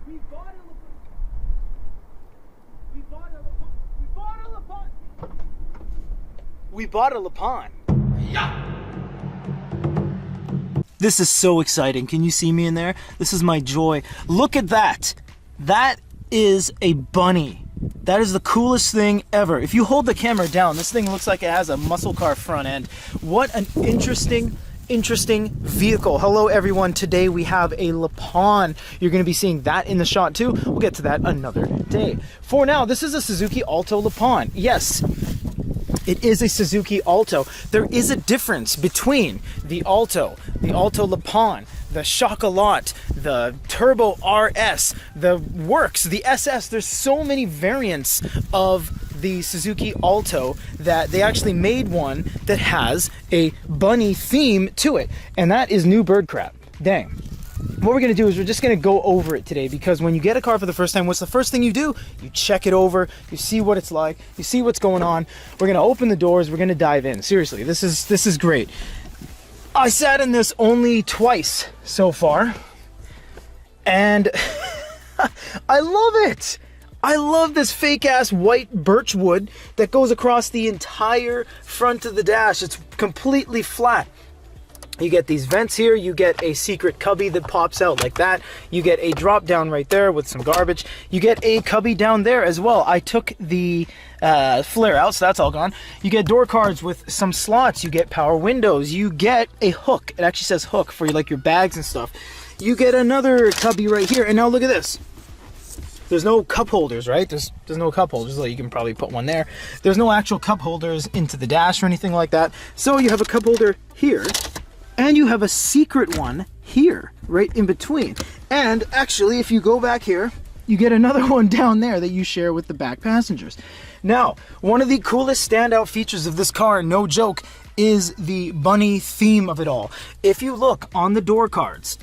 We bought a We bought a We bought a Lapin. Yeah. This is so exciting. Can you see me in there? This is my joy. Look at that. That is a bunny. That is the coolest thing ever. If you hold the camera down, this thing looks like it has a muscle car front end. What an interesting vehicle. Hello everyone. Today we have a Lapin. You're going to be seeing that in the shot too. We'll get to that another day. For now, this is a Suzuki Alto Lapin. Yes, it is a Suzuki Alto. There is a difference between the Alto Lapin, the Chocolat, the Turbo RS, the Works, the SS. There's so many variants of the Suzuki Alto that they actually made one that has a bunny theme to it. And that is new bird crap. Dang. What we're going to do is we're just going to go over it today, because when you get a car for the first time, what's the first thing you do? You check it over, you see what it's like, you see what's going on. We're going to open the doors, we're going to dive in. Seriously, this is great. I sat in this only twice so far, and I love it. I love this fake-ass white birch wood that goes across the entire front of the dash. It's completely flat. You get these vents here, you get a secret cubby that pops out like that, you get a drop down right there with some garbage, you get a cubby down there as well. I took the flare out, so that's all gone. You get door cards with some slots, you get power windows, you get a hook. It actually says hook for like your bags and stuff. You get another cubby right here, and now look at this. There's no cup holders, right? There's no cup holders, like you can probably put one there. There's no actual cup holders into the dash or anything like that. So you have a cup holder here, and you have a secret one here, right in between. And actually, if you go back here, you get another one down there that you share with the back passengers. Now, one of the coolest standout features of this car, no joke, is the bunny theme of it all. If you look on the door cards,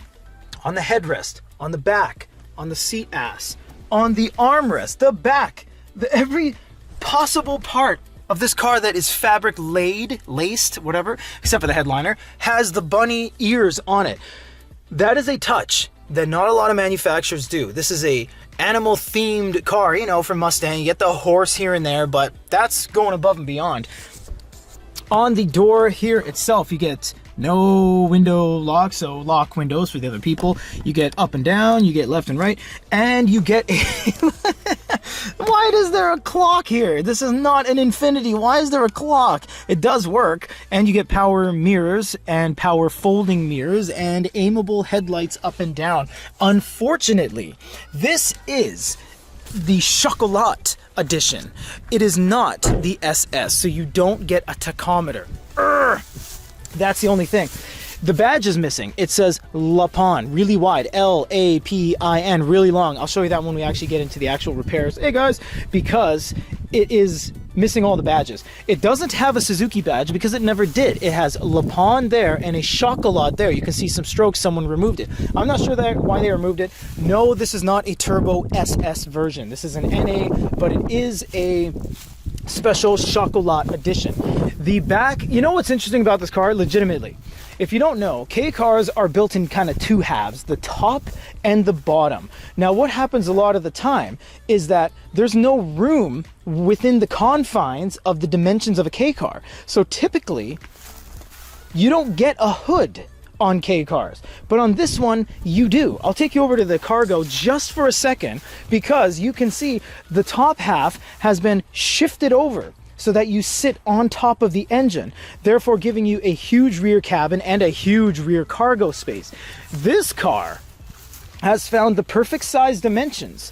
on the headrest, on the back, on the seat ass, on the armrest, the back, every possible part of this car that is fabric laced, whatever, except for the headliner, has the bunny ears on it. That is a touch that not a lot of manufacturers do. This is a animal themed car, you know, from Mustang. You get the horse here and there, but that's going above and beyond. On the door here itself, you get no window lock, so lock windows for the other people. You get up and down, you get left and right, and you get a why is there a clock here? This is not an Infiniti. Why is there a clock? It does work, and you get power mirrors and power folding mirrors and aimable headlights up and down. Unfortunately, this is the Chocolat edition. It is not the SS, so you don't get a tachometer. That's the only thing. The badge is missing. It says Lapin, really wide, L-A-P-I-N, really long. I'll show you that when we actually get into the actual repairs. Hey guys, because it is missing all the badges. It doesn't have a Suzuki badge because it never did. It has Lapin there and a Chocolat there. You can see some strokes, someone removed it. I'm not sure why they removed it. No, this is not a Turbo SS version. This is an NA, but it is a special Chocolat edition. The back, you know what's interesting about this car? Legitimately, if you don't know, K cars are built in kind of two halves, the top and the bottom. Now what happens a lot of the time is that there's no room within the confines of the dimensions of a K car. So typically you don't get a hood on K cars, but on this one you do. I'll take you over to the cargo just for a second, because you can see the top half has been shifted over so that you sit on top of the engine, therefore giving you a huge rear cabin and a huge rear cargo space. This car has found the perfect size dimensions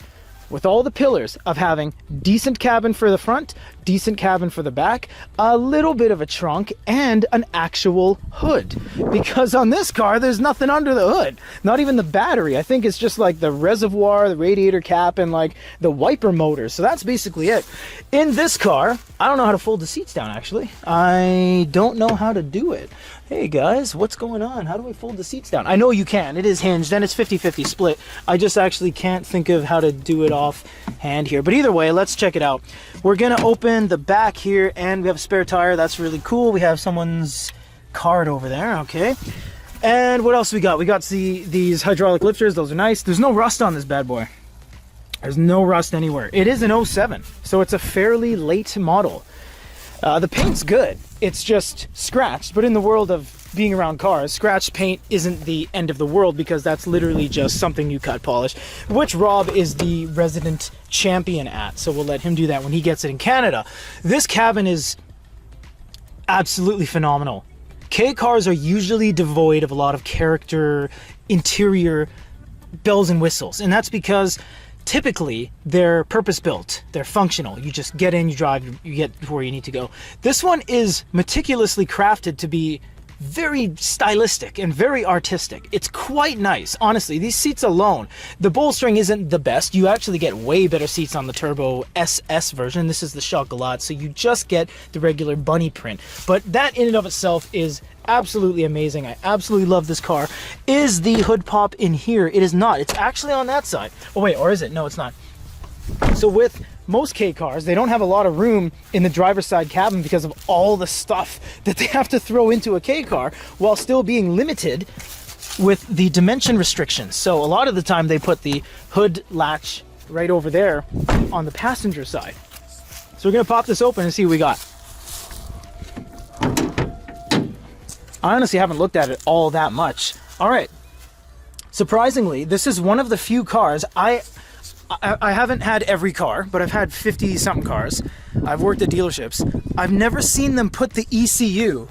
with all the pillars of having decent cabin for the front, decent cabin for the back, a little bit of a trunk, and an actual hood. Because on this car, there's nothing under the hood. Not even the battery. I think it's just like the reservoir, the radiator cap, and like the wiper motor. So that's basically it. In this car, I don't know how to fold the seats down, actually. I don't know how to do it. Hey guys, what's going on? How do I fold the seats down? I know you can. It is hinged and it's 50-50 split. I just actually can't think of how to do it off hand here. But either way, let's check it out. We're gonna open the back here, and we have a spare tire. That's really cool. We have someone's card over there, okay. And what else we got? We got these hydraulic lifters. Those are nice. There's no rust on this bad boy. There's no rust anywhere. It is an '07, so it's a fairly late model. The paint's good. It's just scratched, but in the world of being around cars, scratched paint isn't the end of the world, because that's literally just something you cut polish, which Rob is the resident champion at, so we'll let him do that when he gets it in Canada. This cabin is absolutely phenomenal. K cars are usually devoid of a lot of character, interior bells and whistles, and that's because typically they're purpose-built, they're functional. You just get in, you drive, you get to where you need to go. This one is meticulously crafted to be very stylistic and very artistic. It's quite nice, honestly. These seats alone, the bolstering isn't the best. You actually get way better seats on the Turbo SS version. This is the Chocolat, so you just get the regular bunny print. But that in and of itself is absolutely amazing. I absolutely love this car. Is the hood pop in here? It is not. It's actually on that side. Oh wait, or is it? No, it's not. So with most K cars, they don't have a lot of room in the driver's side cabin because of all the stuff that they have to throw into a K car, while still being limited with the dimension restrictions. So a lot of the time they put the hood latch right over there on the passenger side. So we're gonna pop this open and see what we got. I honestly haven't looked at it all that much. All right. Surprisingly, this is one of the few cars I haven't had every car, but I've had 50 something cars. I've worked at dealerships. I've never seen them put the ECU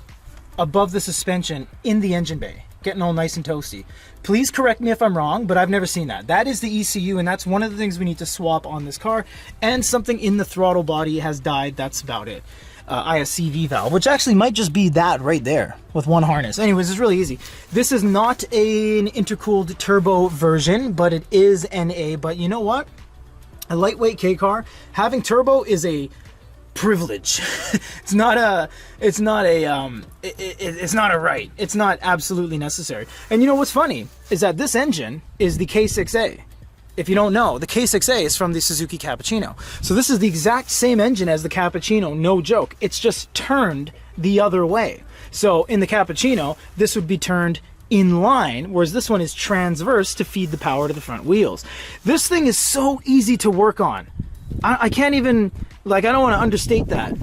above the suspension in the engine bay, getting all nice and toasty. Please correct me if I'm wrong, but I've never seen that. That is the ECU, and that's one of the things we need to swap on this car. And something in the throttle body has died. That's about it. ISCV valve, which actually might just be that right there with one harness. Anyways, it's really easy. This is not an intercooled turbo version, but it is NA. But you know what? A lightweight K car, having turbo is a privilege. It's not a right. It's not absolutely necessary. And you know what's funny is that this engine is the K6A. If you don't know, the K6A is from the Suzuki Cappuccino. So this is the exact same engine as the Cappuccino, no joke. It's just turned the other way. So in the Cappuccino, this would be turned in line, whereas this one is transverse to feed the power to the front wheels. This thing is so easy to work on. I can't even, I don't want to understate that.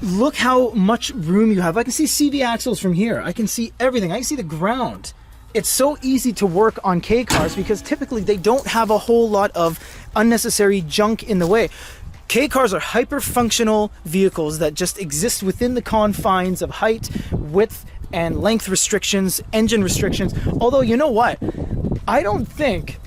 Look how much room you have. I can see CV axles from here. I can see everything. I can see the ground. It's so easy to work on K cars because typically they don't have a whole lot of unnecessary junk in the way. K cars are hyper-functional vehicles that just exist within the confines of height, width, and length restrictions, engine restrictions. Although, you know what? I don't think,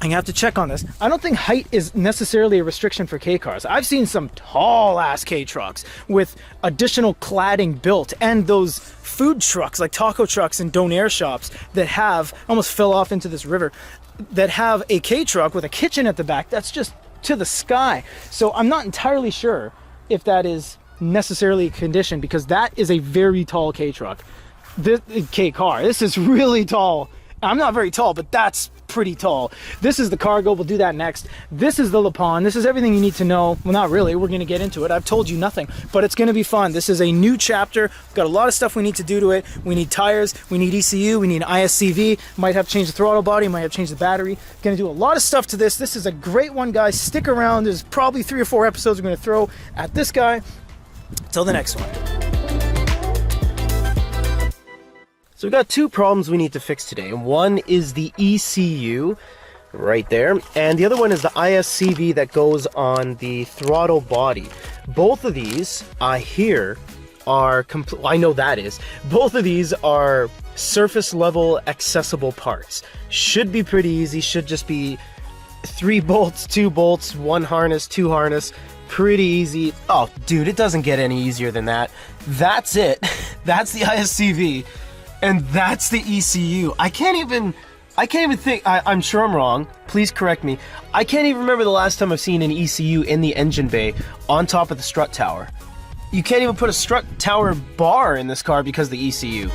I have to check on this, I don't think height is necessarily a restriction for K cars. I've seen some tall-ass K trucks with additional cladding built, and those food trucks, like taco trucks and donair shops that have, almost fell off into this river, that have a K truck with a kitchen at the back that's just to the sky. So I'm not entirely sure if that is necessarily a condition, because that is a very tall K truck. This K car, this is really tall. I'm not very tall, but that's pretty tall. This is the cargo. We'll do that next. This is the Lapin. This is everything you need to know. Well, not really. We're going to get into it. I've told you nothing, but it's going to be fun. This is a new chapter. We've got a lot of stuff we need to do to it. We need tires. We need ECU. We need ISCV. Might have to change the throttle body. Might have to change the battery. Going to do a lot of stuff to this. This is a great one, guys. Stick around. There's probably 3 or 4 episodes we're going to throw at this guy. Till the next one. So we've got 2 problems we need to fix today. One is the ECU right there, and the other one is the ISCV that goes on the throttle body. Both of these, I hear, are I know that is. Both of these are surface level accessible parts. Should be pretty easy, should just be 3 bolts, 2 bolts, 1 harness, 2 harness. Pretty easy. Oh, dude, it doesn't get any easier than that. That's it. That's the ISCV. And that's the ECU. I can't even think, I'm sure I'm wrong, please correct me. I can't even remember the last time I've seen an ECU in the engine bay on top of the strut tower. You can't even put a strut tower bar in this car because of the ECU.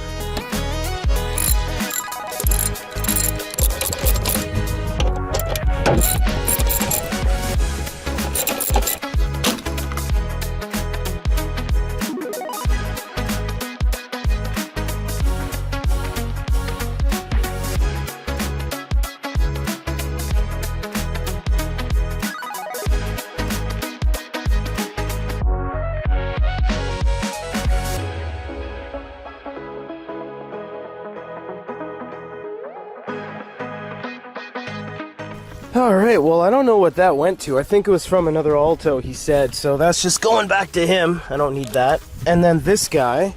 Alright, well, I don't know what that went to. I think it was from another Alto, he said. So that's just going back to him. I don't need that. And then this guy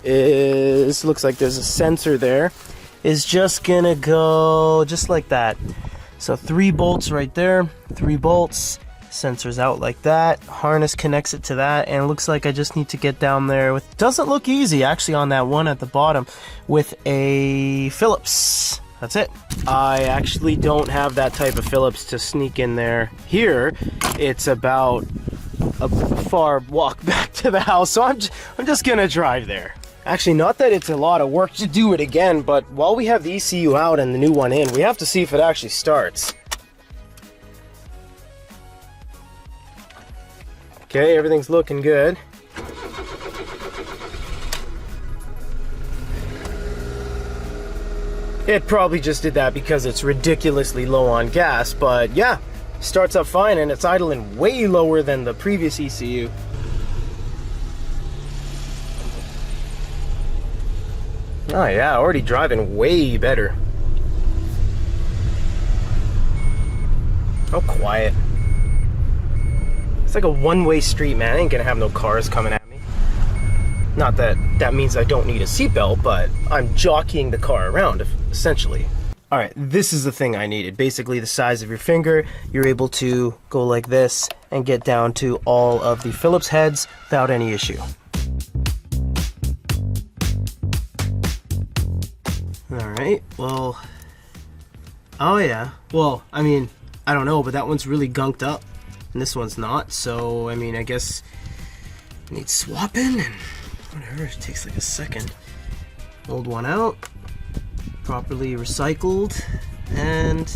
is, looks like there's a sensor there, is just gonna go just like that. So 3 bolts right there, 3 bolts, sensors out like that, harness connects it to that, and it looks like I just need to get down there with, doesn't look easy actually on that one at the bottom, with a Phillips. That's it. I actually don't have that type of Phillips to sneak in there. Here, it's about a far walk back to the house, so I'm just gonna drive there. Actually, not that it's a lot of work to do it again, but while we have the ECU out and the new one in, we have to see if it actually starts. Okay, everything's looking good. It probably just did that because it's ridiculously low on gas, but yeah, starts up fine and it's idling way lower than the previous ECU. Oh yeah, already driving way better. Oh, quiet. It's like a one-way street, man. I ain't gonna have no cars coming at me. Not that that means I don't need a seatbelt, but I'm jockeying the car around, essentially. Alright, this is the thing I needed. Basically the size of your finger. You're able to go like this and get down to all of the Phillips heads without any issue. Alright, well... Oh yeah. Well, I mean, I don't know, but that one's really gunked up. And this one's not, so, I mean, I guess... it needs swapping and... whatever, it takes like a second. Old one out, properly recycled, and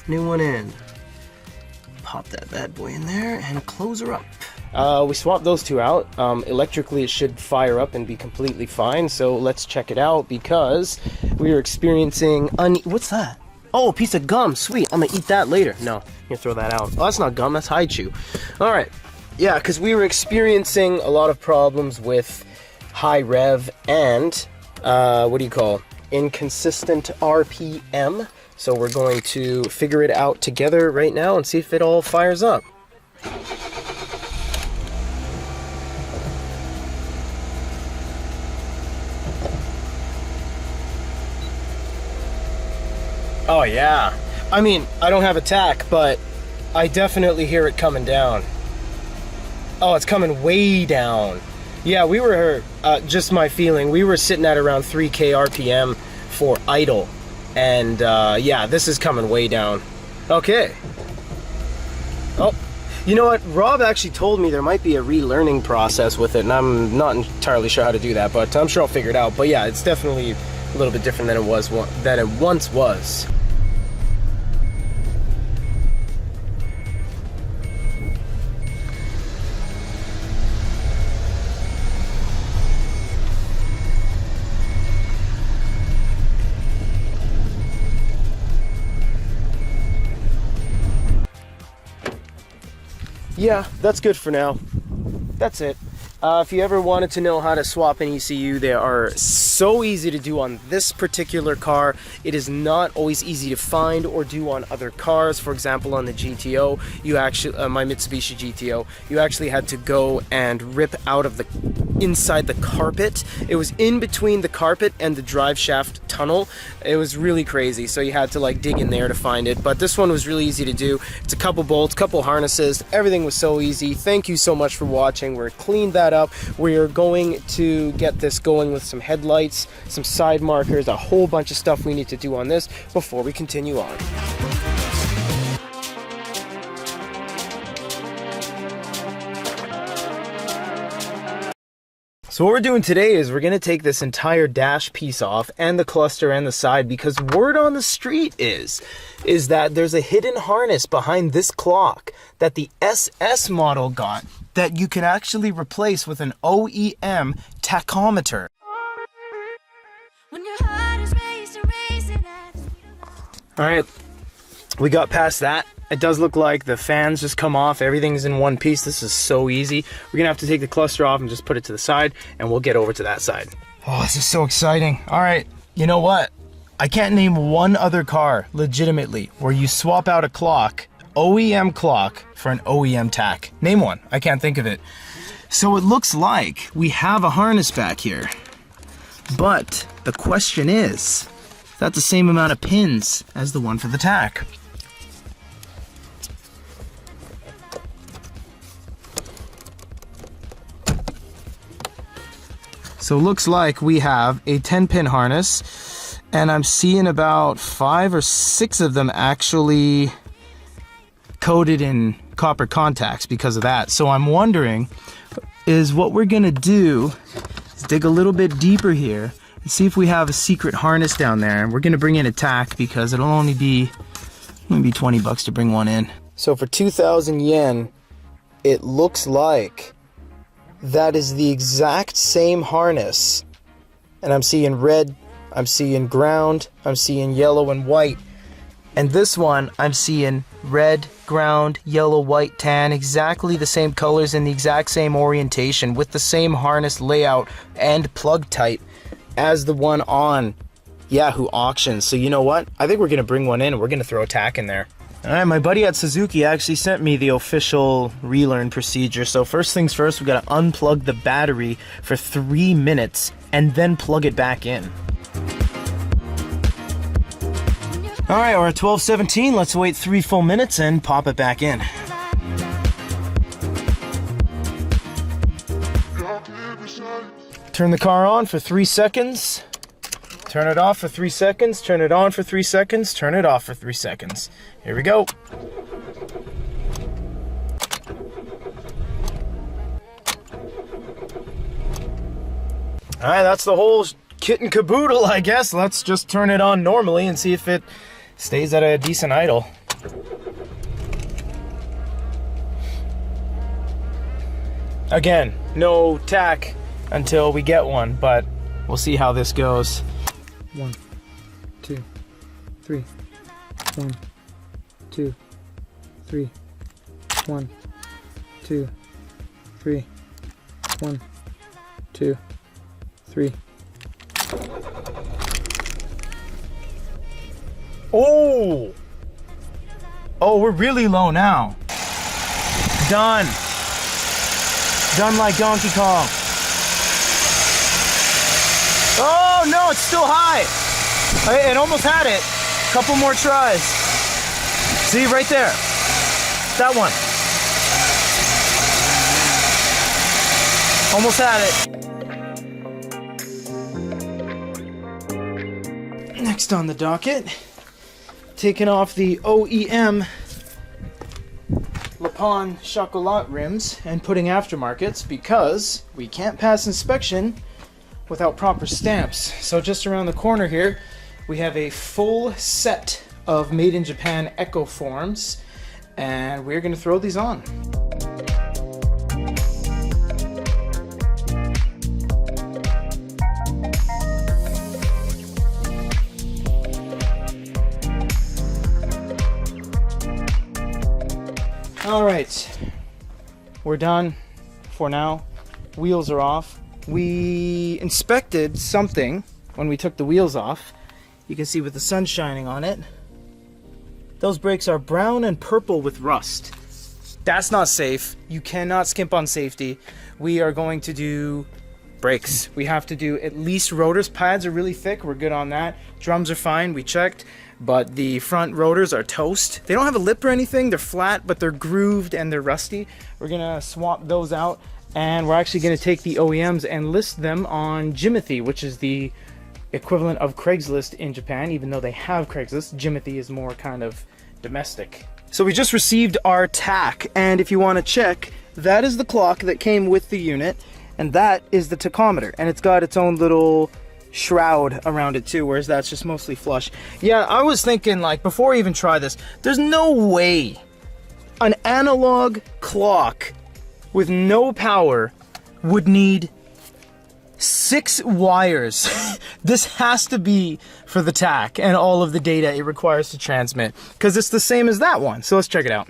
new one in. Pop that bad boy in there and close her up. We swapped those two out. Electrically it should fire up and be completely fine, so let's check it out because we are experiencing what's that? Oh, a piece of gum, sweet, I'm gonna eat that later. No, I'm gonna throw that out. Oh, that's not gum, that's high chew. Alright. Yeah, because we were experiencing a lot of problems with high rev and, what do you call, inconsistent RPM. So we're going to figure it out together right now and see if it all fires up. Oh yeah. I mean, I don't have a tack, but I definitely hear it coming down. Oh, it's coming way down. Yeah, we were, just my feeling, we were sitting at around 3K RPM for idle. And, yeah, this is coming way down. Okay. Oh, you know what? Rob actually told me there might be a relearning process with it, and I'm not entirely sure how to do that, but I'm sure I'll figure it out. But yeah, it's definitely a little bit different than it once was. Yeah, that's good for now. That's it. If you ever wanted to know how to swap an ECU, they are so easy to do on this particular car. It is not always easy to find or do on other cars. For example, on the GTO, you actually, my Mitsubishi GTO, you actually had to go and rip out of the inside the carpet. It was in between the carpet and the drive shaft tunnel. It was really crazy, so you had to like dig in there to find it. But this one was really easy to do. It's a couple bolts, couple harnesses, everything was so easy. Thank you so much for watching. We're cleaned that up. We're going to get this going with some headlights, some side markers, a whole bunch of stuff we need to do on this before we continue on. So what we're doing today is we're going to take this entire dash piece off and the cluster and the side, because word on the street is that there's a hidden harness behind this clock that the SS model got that you can actually replace with an OEM tachometer. Alright, we got past that. It does look like the fans just come off. Everything's in one piece. This is so easy. We're gonna have to take the cluster off and just put it to the side, and we'll get over to that side. Oh, this is so exciting. All right, you know what? I can't name one other car legitimately where you swap out a clock, OEM clock, for an OEM tack. Name one. I can't think of it. So it looks like we have a harness back here. But the question is that the same amount of pins as the one for the tack? So it looks like we have a 10-pin harness, and I'm seeing about 5 or 6 of them actually coated in copper contacts because of that. So I'm wondering, is what we're gonna do is dig a little bit deeper here and see if we have a secret harness down there. And we're gonna bring in a tack because it'll only be 20 bucks to bring one in. So for 2,000 yen, it looks like that is the exact same harness. And I'm seeing red, I'm seeing ground, I'm seeing yellow and white. And this one, I'm seeing red, ground, yellow, white, tan, exactly the same colors and the exact same orientation with the same harness layout and plug type as the one on Yahoo Auctions. So you know what? I think we're gonna bring one in and we're gonna throw a tack in there. All right, my buddy at Suzuki actually sent me the official relearn procedure. So first things first, we gotta unplug the battery for 3 minutes and then plug it back in. All right, we're at 12:17. Let's wait 3 full minutes and pop it back in. Turn the car on for 3 seconds. Turn it off for 3 seconds. Turn it on for 3 seconds. Turn it off for 3 seconds. Here we go. All right, that's the whole kit and caboodle, I guess. Let's just turn it on normally and see if it stays at a decent idle. Again, no tack until we get one, but we'll see how this goes. 1, 2, 3. 1, 2, 3. 1, 2, 3. 1, 2, 3. Oh! Oh, we're really low now. Done. Done like Donkey Kong. Oh no, it's still high. It almost had it. Couple more tries. See, right there. That one. Almost had it. Next on the docket, taking off the OEM Lapin Chocolat rims and putting aftermarkets because we can't pass inspection without proper stamps. So just around the corner here, we have a full set of Made in Japan Echo forms, and we're gonna throw these on. All right, we're done for now. Wheels are off. We inspected something when we took the wheels off. You can see with the sun shining on it, those brakes are brown and purple with rust. That's not safe. You cannot skimp on safety. We are going to do brakes. We have to do at least rotors. Pads are really thick. We're good on that. Drums are fine. We checked. But the front rotors are toast. They don't have a lip or anything. They're flat, but they're grooved and they're rusty. We're gonna swap those out, and we're actually gonna take the OEMs and list them on Jimothy, which is the equivalent of Craigslist in Japan. Even though they have Craigslist, Jimothy is more kind of domestic. So we just received our tack, and if you want to check, that is the clock that came with the unit, and that is the tachometer, and it's got its own little shroud around it too, whereas that's just mostly flush. Yeah, I was thinking, like, before I even try this, there's no way an analog clock with no power would need 6 wires. This has to be for the tack and all of the data it requires to transmit, because it's the same as that one. So let's check it out.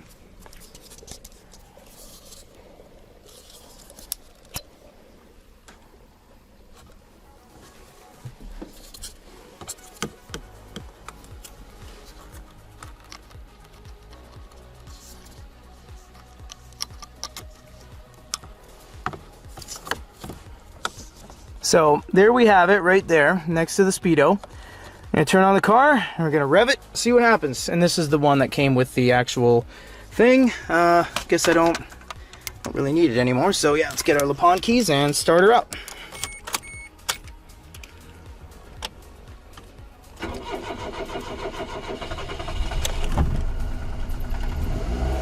So there we have it right there next to the Speedo. I'm gonna turn on the car and we're gonna rev it, see what happens. And this is the one that came with the actual thing. Guess I don't really need it anymore. So yeah, let's get our Lapin keys and start her up.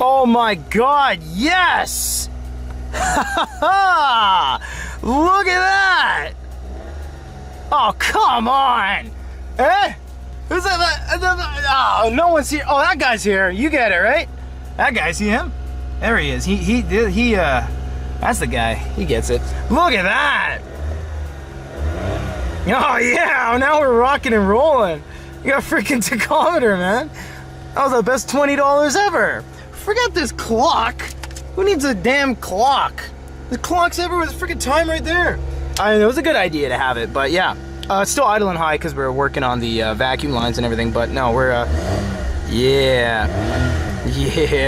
Oh my God, yes! Look at that! Oh, come on! Eh? Who's that? Oh, no one's here. Oh, that guy's here. You get it, right? That guy, see him? There he is. He that's the guy. He gets it. Look at that! Oh, yeah, now we're rocking and rolling. You got a freaking tachometer, man. That was the best $20 ever. Forget this clock. Who needs a damn clock? The clock's everywhere. There's freaking time right there. I mean, it was a good idea to have it, but yeah. It's still idling high because we're working on the vacuum lines and everything, but no, we're, yeah,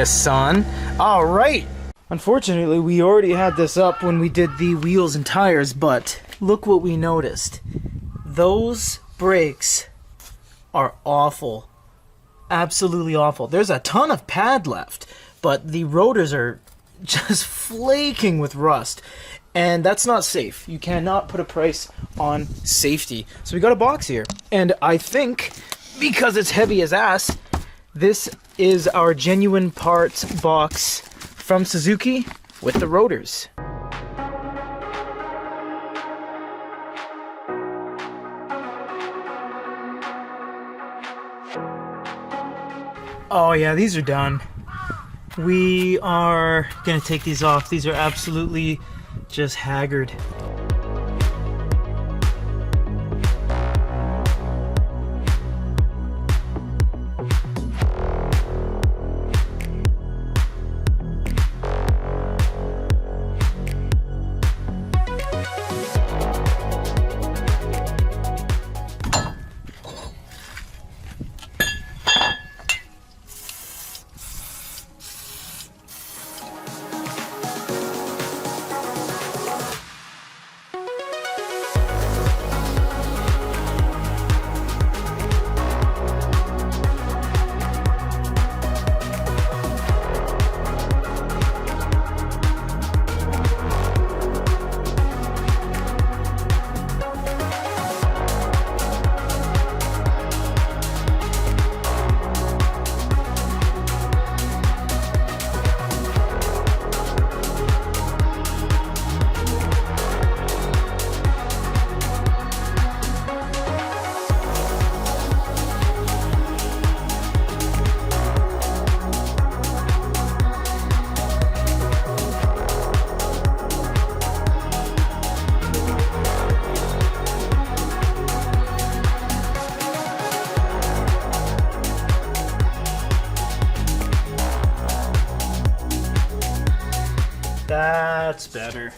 son. All right. Unfortunately, we already had this up when we did the wheels and tires, but look what we noticed. Those brakes are awful. Absolutely awful. There's a ton of pad left, but the rotors are just flaking with rust, and that's not safe. You cannot put a price on safety. So we got a box here, and I think because it's heavy as ass, this is our genuine parts box from Suzuki with the rotors. Oh yeah, these are done. We are gonna take these off. These are absolutely just haggard. That's better.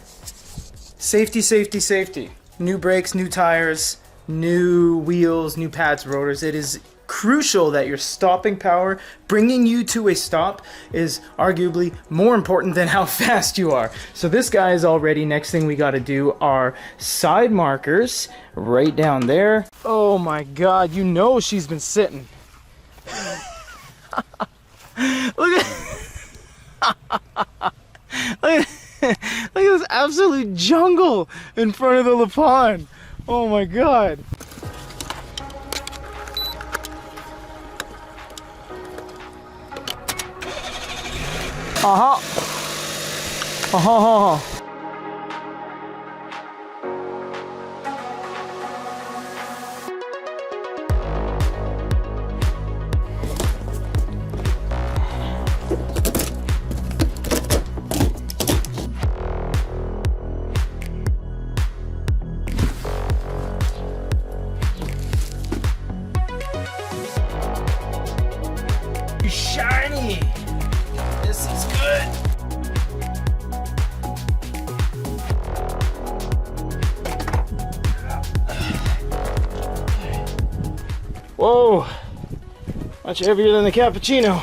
Safety, safety, safety. New brakes, new tires, new wheels, new pads, rotors. It is crucial that your stopping power, bringing you to a stop, is arguably more important than how fast you are. So this guy is all ready. Next thing we got to do are side markers right down there. Oh my God, you know she's been sitting. Look at look at this absolute jungle in front of the Lapin. Oh my God. Shiny. This is good. Whoa, much heavier than the Cappuccino.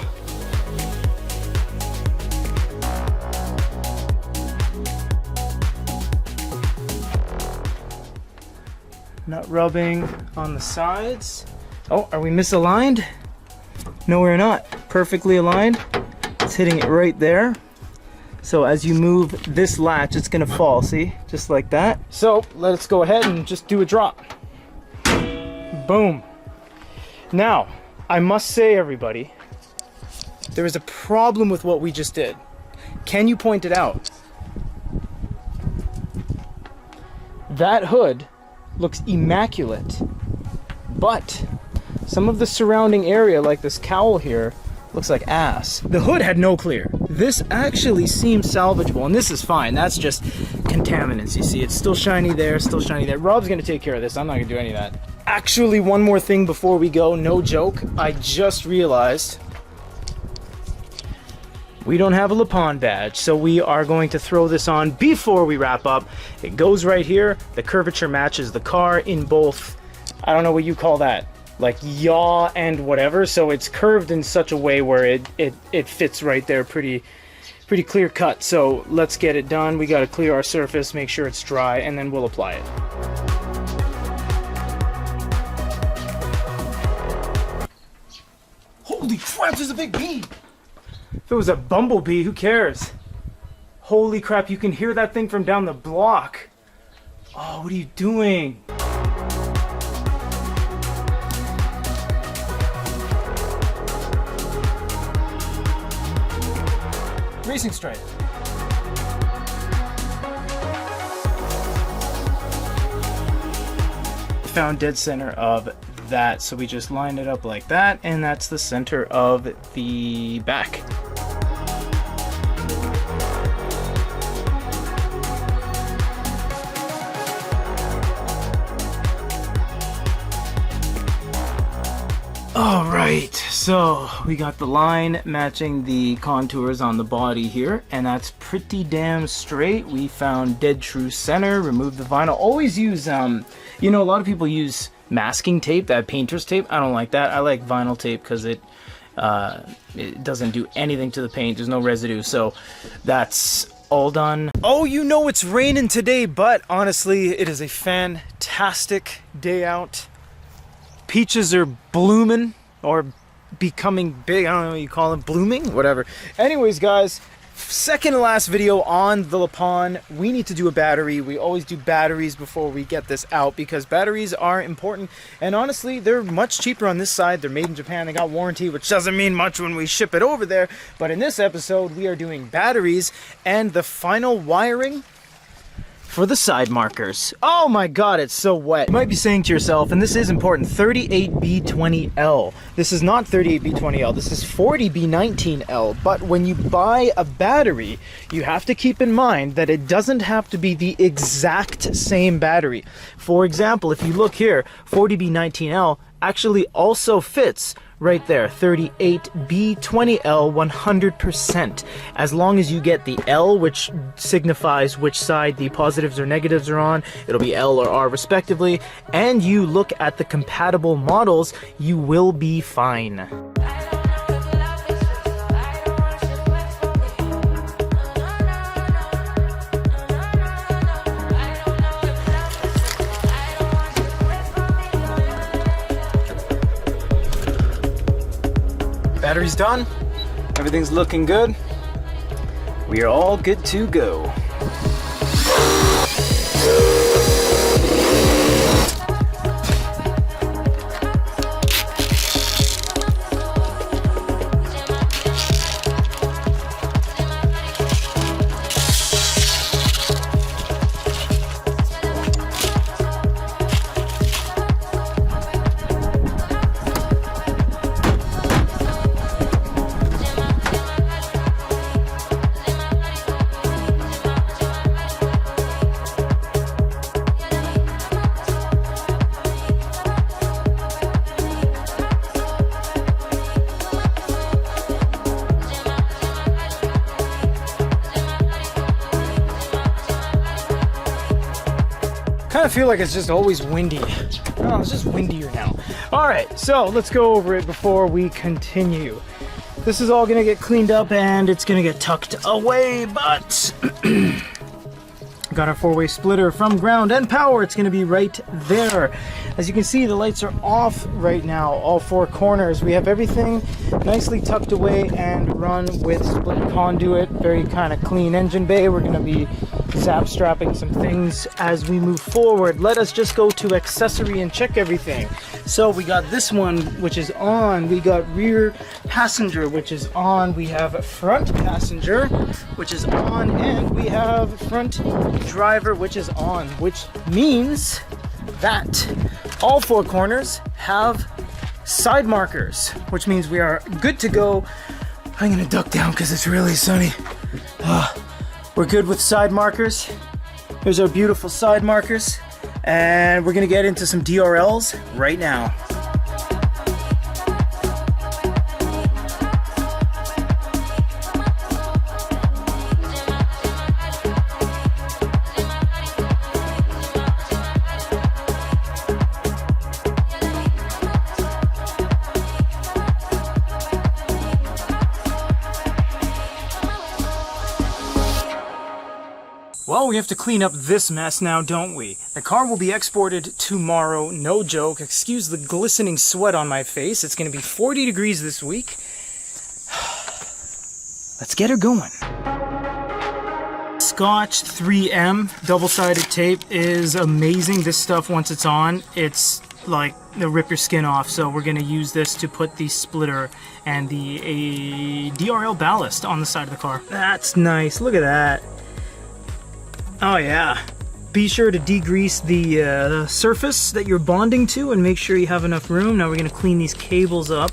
not rubbing on the sides. Oh, are we misaligned? No, we're not. Perfectly aligned. It's hitting it right there. So as you move this latch, it's gonna fall, see? Just like that. So let's go ahead and just do a drop. Boom. Now, I must say, everybody, there is a problem with what we just did. Can you point it out? That hood looks immaculate, but some of the surrounding area, like this cowl here, looks like ass. The hood had no clear. This actually seems salvageable, and this is fine. That's just contaminants, you see. It's still shiny there, still shiny there. Rob's gonna take care of this. I'm not gonna do any of that. Actually, one more thing before we go, no joke. I just realized we don't have a Lapin badge, so we are going to throw this on before we wrap up. It goes right here. The curvature matches the car in both, I don't know what you call that, like yaw and whatever. So it's curved in such a way where it fits right there pretty clear cut. So let's get it done. We got to clear our surface, make sure it's dry, and then we'll apply it. Holy crap, there's a big bee! If it was a bumblebee, who cares? Holy crap, you can hear that thing from down the block. Oh, what are you doing? Racing stripe. Found dead center of that, so we just line it up like that, and that's the center of the back. All right, so we got the line matching the contours on the body here, and that's pretty damn straight. We found dead true center, removed the vinyl. Always use, you know, a lot of people use masking tape, that painter's tape. I don't like that. I like vinyl tape because it doesn't do anything to the paint. There's no residue, so that's all done. Oh, you know it's raining today, but honestly, it is a fantastic day out. Peaches are blooming, or becoming big. I don't know what you call them, blooming, whatever. Anyways, guys, second to last video on the Lapin. We need to do a battery. We always do batteries before we get this out because batteries are important, and honestly they're much cheaper on this side. They're made in Japan, they got warranty, which doesn't mean much when we ship it over there. But in this episode we are doing batteries and the final wiring for the side markers. Oh my god, it's so wet. You might be saying to yourself, and this is important, 38B20L. This is not 38B20L, this is 40B19L. But when you buy a battery, you have to keep in mind that it doesn't have to be the exact same battery. For example, if you look here, 40B19L actually also fits right there, 38B20L 100%. As long as you get the L, which signifies which side the positives or negatives are on, it'll be L or R respectively, and you look at the compatible models, you will be fine. Battery's done. Everything's looking good. We are all good to go. I feel like it's just always windy. Oh, it's just windier now. All right, so let's go over it before we continue. This is all gonna get cleaned up and it's gonna get tucked away, but We got our 4-way splitter from ground and power. It's going to be right there. As you can see, the lights are off right now, all 4 corners. We have everything nicely tucked away and run with split conduit. Very kind of clean engine bay. We're going to be zap strapping some things as we move forward. Let us just go to accessory and check everything. So we got this one, which is on. We got rear passenger, which is on. We have front passenger, which is on, and we have front driver, which is on, which means that all 4 corners have side markers, which means we are good to go. I'm gonna duck down because it's really sunny. We're good with side markers. Here's our beautiful side markers, and we're gonna get into some DRLs right now. Well, we have to clean up this mess now, don't we? The car will be exported tomorrow, no joke. Excuse the glistening sweat on my face. It's going to be 40 degrees this week. Let's get her going. Scotch 3M double-sided tape is amazing. This stuff, once it's on, it's like they'll rip your skin off. So we're going to use this to put the splitter and the DRL ballast on the side of the car. That's nice. Look at that. Oh yeah. Be sure to degrease the surface that you're bonding to and make sure you have enough room. Now we're going to clean these cables up,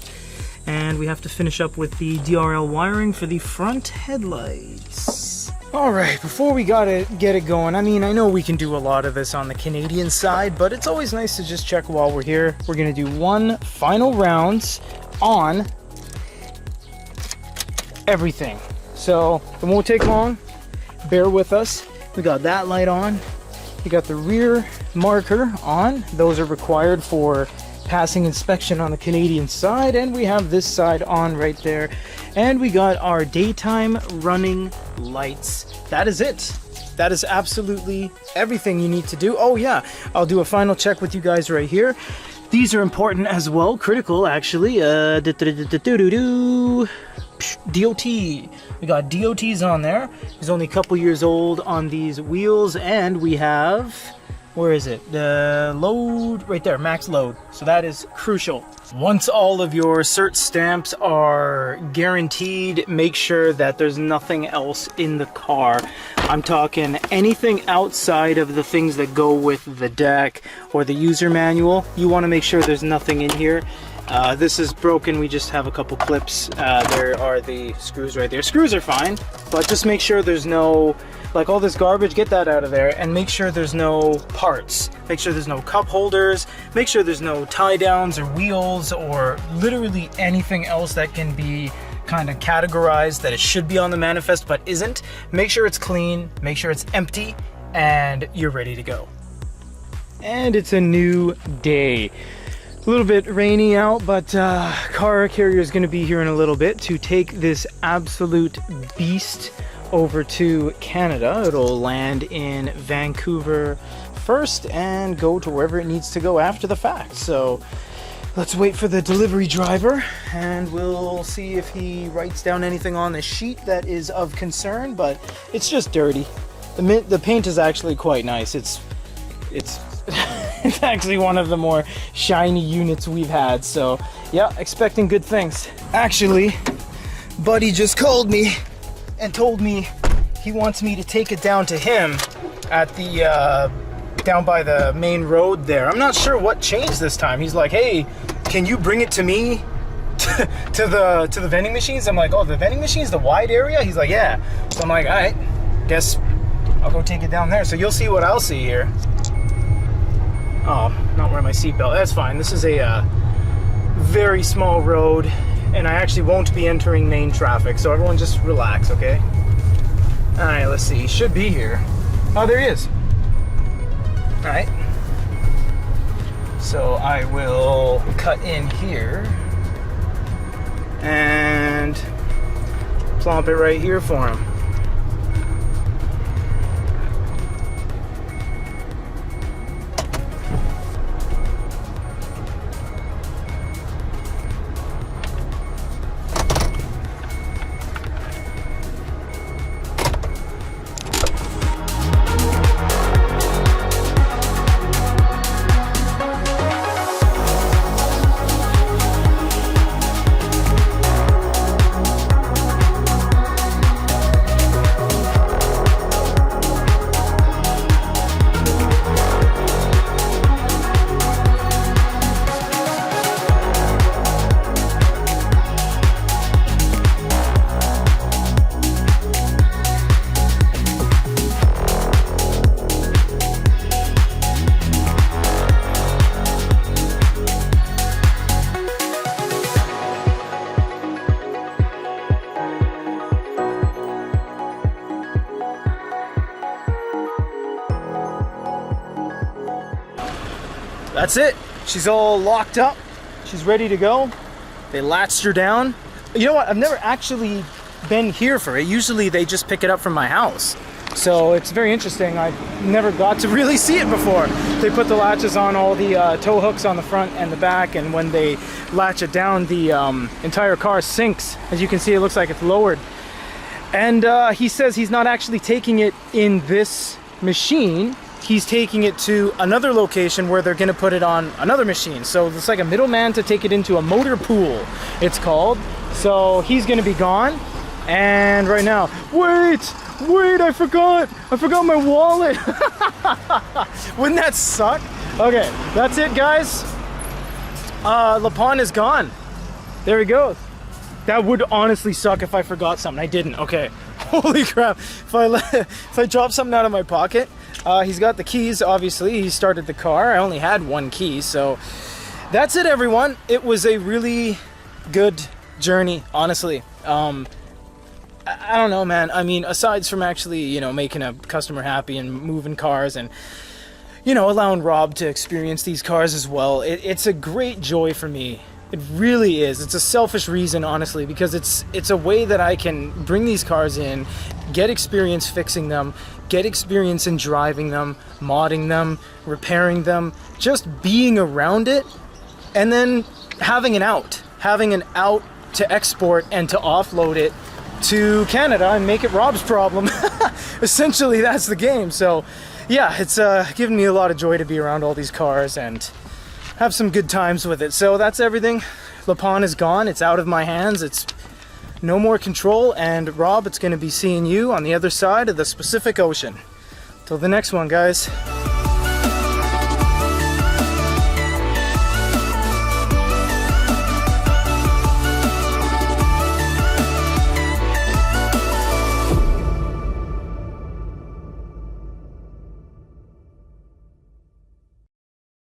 and we have to finish up with the DRL wiring for the front headlights. Alright, before we get it going, I mean, I know we can do a lot of this on the Canadian side, but it's always nice to just check while we're here. We're going to do one final rounds on everything. So it won't take long. Bear with us. We got that light on. We got the rear marker on. Those are required for passing inspection on the Canadian side. And we have this side on right there. And we got our daytime running lights. That is it. That is absolutely everything you need to do. Oh yeah, I'll do a final check with you guys right here. These are important as well, critical actually. DOT. We got DOTs on there. He's only a couple years old on these wheels, and we have, where is it? The load right there, max load. So that is crucial. Once all of your cert stamps are guaranteed, make sure that there's nothing else in the car. I'm talking anything outside of the things that go with the deck or the user manual. You want to make sure there's nothing in here. This is broken. We just have a couple clips. There are the screws right there. Screws are fine, but just make sure there's no, like all this garbage, get that out of there, and make sure there's no parts. Make sure there's no cup holders. Make sure there's no tie downs or wheels or literally anything else that can be kind of categorized that it should be on the manifest but isn't. Make sure it's clean, make sure it's empty, and you're ready to go. And it's a new day. A little bit rainy out, but car carrier is going to be here in a little bit to take this absolute beast over to Canada. It'll land in Vancouver first and go to wherever it needs to go after the fact. So let's wait for the delivery driver, and we'll see if he writes down anything on the sheet that is of concern, but it's just dirty. The paint is actually quite nice. It's it's actually one of the more shiny units we've had, so yeah, expecting good things. Actually, Buddy just called me and told me he wants me to take it down to him at the down by the main road there. I'm not sure what changed this time. He's like, hey, can you bring it to me to the vending machines? I'm like, oh, the vending machines, the wide area? He's like, yeah. So I'm like, all right, guess I'll go take it down there. So you'll see what I'll see here. Oh, not wearing my seatbelt. That's fine. This is a very small road, and I actually won't be entering main traffic, so everyone just relax, okay? All right, let's see. He should be here. Oh, there he is. All right. So I will cut in here and plump it right here for him. that's it. She's all locked up. She's ready to go. They latched her down. You know what? I've never actually been here for it. Usually they just pick it up from my house. So it's very interesting. I never got to really see it before. They put the latches on all the tow hooks on the front and the back, and when they latch it down, the entire car sinks. As you can see, it looks like it's lowered. And he says he's not actually taking it in this machine. He's taking it to another location where they're going to put it on another machine. So it's like a middleman to take it into a motor pool, it's called. So he's going to be gone. And right now, wait, I forgot my wallet. Wouldn't that suck? Okay, that's it, guys. Lapin is gone. There he goes. That would honestly suck if I forgot something. I didn't. Okay. Holy crap. If I drop something out of my pocket. He's got the keys, obviously. He started the car. I only had one key, so that's it, everyone. It was a really good journey, honestly. I don't know, man. I mean, aside from actually, you know, making a customer happy and moving cars and, you know, allowing Rob to experience these cars as well, it's a great joy for me. It really is. It's a selfish reason, honestly, because it's a way that I can bring these cars in, get experience fixing them, get experience in driving them, modding them, repairing them, just being around it, and then having an out to export and to offload it to Canada and make it Rob's problem. Essentially, that's the game. So yeah, it's given me a lot of joy to be around all these cars and have some good times with it. So that's everything. Lapin is gone. It's out of my hands. It's no more control. And Rob, it's going to be seeing you on the other side of the Pacific Ocean. Till the next one, guys.